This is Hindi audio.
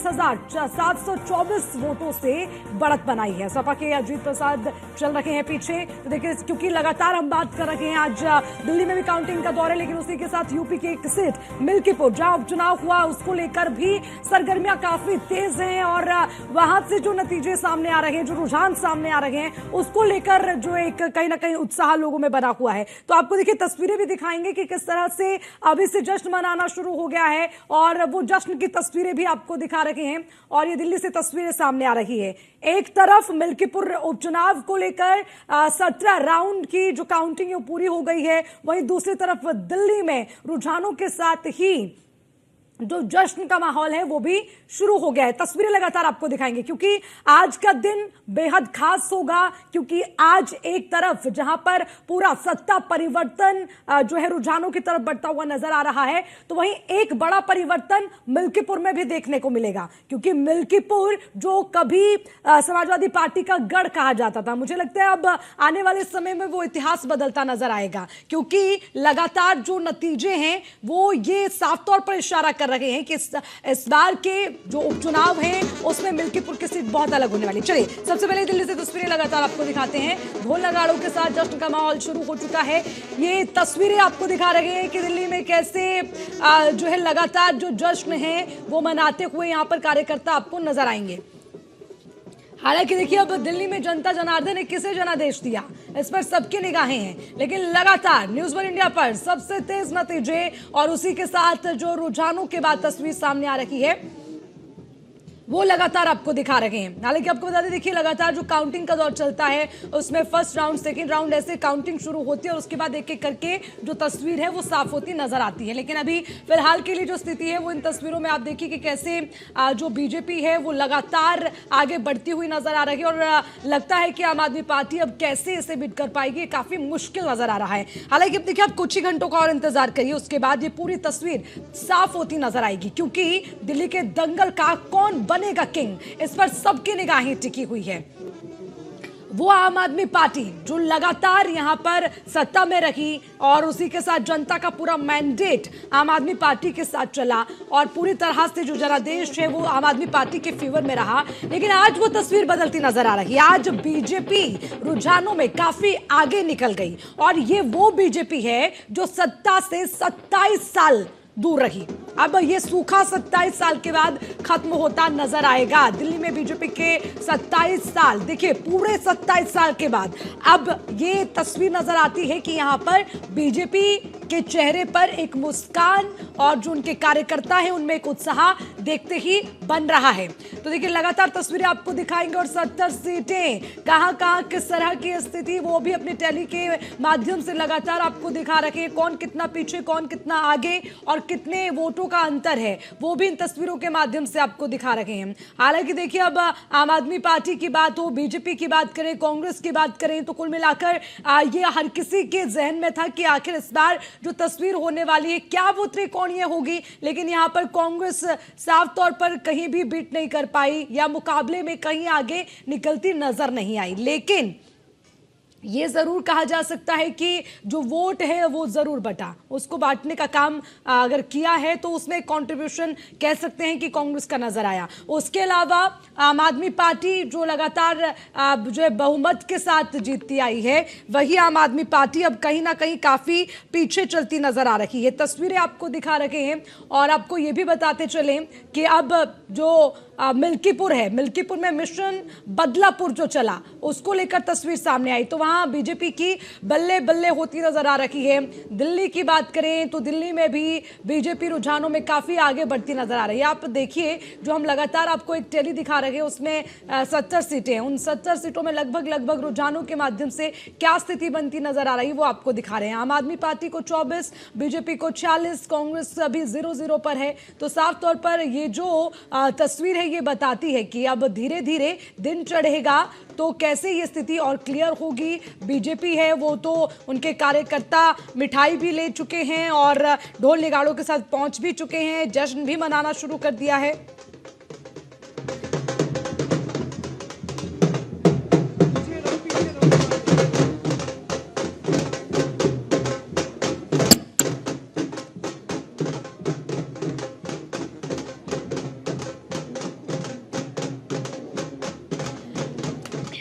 32,724 वोटों से बढ़त बनाई है। सपा के अजीत प्रसाद चल रहे हैं पीछे। तो देखिए, क्योंकि लगातार हम बात कर रहे हैं, आज दिल्ली में भी काउंटिंग का दौर है, लेकिन उसी के साथ यूपी की एक सीट मिल्कीपुर जहां उपचुनाव हुआ, उसको लेकर भी सरगर्मियां काफी तेज हैं और वहां से जो नतीजे सामने आ रहे हैं, जो रुझान सामने आ रहे हैं, उसको लेकर जो एक कहीं ना कहीं उत्साह लोगों में बना हुआ है। तो आपको देखिए तस्वीरें भी दिखाएंगे कि किस तरह से अभी से जश्न मनाना शुरू हो गया है और वो जश्न की तस्वीरें भी आपको दिखा रहे हैं। और ये दिल्ली से तस्वीरें सामने आ रही है। एक तरफ मिल्कीपुर उपचुनाव को लेकर 17 राउंड की जो काउंटिंग है पूरी हो गई है, वहीं दूसरी तरफ दिल्ली में रुझानों के साथ ही जो जश्न का माहौल है वो भी शुरू हो गया है। तस्वीरें लगातार आपको दिखाएंगे क्योंकि आज का दिन बेहद खास होगा, क्योंकि आज एक तरफ जहां पर पूरा सत्ता परिवर्तन जो है रुझानों की तरफ बढ़ता हुआ नजर आ रहा है, तो वहीं एक बड़ा परिवर्तन मिल्कीपुर में भी देखने को मिलेगा। क्योंकि मिल्कीपुर जो कभी समाजवादी पार्टी का गढ़ कहा जाता था, मुझे लगता है अब आने वाले समय में वो इतिहास बदलता नजर आएगा, क्योंकि लगातार जो नतीजे हैं वो ये साफ तौर पर इशारा कर रहे हैं कि इस बार के जो उपचुनाव हैं उसमें मिल्कीपुर की सीट बहुत अलग होने वाली। चलिए, सबसे पहले दिल्ली से तस्वीरें लगातार आपको दिखाते हैं। ढोल नगाड़ों के साथ जश्न का माहौल शुरू हो चुका है। ये तस्वीरें आपको दिखा रहे हैं कि दिल्ली में कैसे जो है लगातार जो जश्न है वो मनाते हुए यहां पर कार्यकर्ता आपको नजर आएंगे। हालांकि देखिए, अब दिल्ली में जनता जनार्दन ने किसे जनादेश दिया, इस पर सबकी निगाहें हैं, लेकिन लगातार न्यूज वन इंडिया पर सबसे तेज नतीजे और उसी के साथ जो रुझानों के बाद तस्वीर सामने आ रही है वो लगातार आपको दिखा रहे हैं। हालांकि आपको बता दें, देखिए लगातार जो काउंटिंग का दौर चलता है उसमें फर्स्ट राउंड, सेकंड राउंड ऐसे काउंटिंग शुरू होती है और उसके बाद एक एक करके जो तस्वीर है वो साफ होती नजर आती है। लेकिन अभी फिलहाल के लिए जो स्थिति है वो इन तस्वीरों में आप देखिए कि कैसे जो बीजेपी है वो लगातार आगे बढ़ती हुई नजर आ रही है और लगता है कि आम आदमी पार्टी अब कैसे इसे बीट कर पाएगी, काफी मुश्किल नजर आ रहा है। हालांकि अब देखिए, आप कुछ ही घंटों का और इंतजार करिए, उसके बाद ये पूरी तस्वीर साफ होती नजर आएगी। क्योंकि दिल्ली के दंगल का कौन बनेगा किंग, इस पर सबकी निगाहें टिकी हुई है। वो आम आदमी पार्टी जो लगातार यहां पर सत्ता में रही और उसी के साथ जनता का पूरा मैंडेट आम आदमी पार्टी के साथ चला और पूरी तरह से जो जनादेश है वो आम आदमी पार्टी के फेवर में रहा। लेकिन आज वो तस्वीर बदलती नजर आ रही है। आज बीजेपी रुझानों में काफी आगे निकल गई और ये वो बीजेपी है जो सत्ता से 27 साल दूर रही। अब ये सूखा 27 साल के बाद खत्म होता नजर आएगा। दिल्ली में बीजेपी के 27 साल, देखिए पूरे 27 साल के बाद अब ये तस्वीर नजर आती है कि यहां पर बीजेपी के चेहरे पर एक मुस्कान और जो उनके कार्यकर्ता हैं उनमें एक उत्साह देखते ही बन रहा है। तो देखिए, लगातार तस्वीरें आपको दिखाएंगे और 70 सीटें कहां किस तरह की स्थिति वो भी अपने टेली के माध्यम से लगातार आपको दिखा रखे हैं। कौन कितना पीछे, कौन कितना आगे और कितने वोटों का अंतर है वो भी इन तस्वीरों के माध्यम से आपको दिखा रहे हैं। हालांकि देखिए, अब आम आदमी पार्टी की बात हो, बीजेपी की बात करें, कांग्रेस की बात करें, तो कुल मिलाकर ये हर किसी के जहन में था कि आखिर इस बार जो तस्वीर होने वाली है क्या वो त्रिकोणीय होगी। लेकिन यहां पर कांग्रेस साफ तौर पर कहीं भी बीट नहीं कर पाई या मुकाबले में कहीं आगे निकलती नजर नहीं आई। लेकिन ये जरूर कहा जा सकता है कि जो वोट है वो जरूर बटा, उसको बांटने का काम अगर किया है तो उसमें कंट्रीब्यूशन कह सकते हैं कि कांग्रेस का नजर आया। उसके अलावा आम आदमी पार्टी जो लगातार जो है बहुमत के साथ जीतती आई है, वही आम आदमी पार्टी अब कहीं ना कहीं काफी पीछे चलती नजर आ रही है। तस्वीरें आपको दिखा रहे हैं और आपको ये भी बताते चले कि अब जो मिल्कीपुर है, मिल्कीपुर में मिशन बदलापुर जो चला उसको लेकर तस्वीर सामने आई, तो वहां बीजेपी की बल्ले बल्ले होती नजर आ रही है। दिल्ली की बात करें तो दिल्ली में भी बीजेपी रुझानों में काफी आगे बढ़ती नजर आ रही है। आप देखिए, जो हम लगातार आपको एक टेली दिखा रहे हैं उसमें 70 सीटें हैं, उन 70 सीटों में लगभग रुझानों के माध्यम से क्या स्थिति बनती नजर आ रही है वो आपको दिखा रहे हैं। आम आदमी पार्टी को 24, बीजेपी को 40, कांग्रेस अभी 0-0 पर है। तो साफ तौर पर ये जो तस्वीर है ये बताती है कि अब धीरे धीरे दिन चढ़ेगा तो कैसे ये स्थिति और क्लियर होगी। बीजेपी है वो तो उनके कार्यकर्ता मिठाई भी ले चुके हैं और ढोल नगाड़ों के साथ पहुंच भी चुके हैं, जश्न भी मनाना शुरू कर दिया है।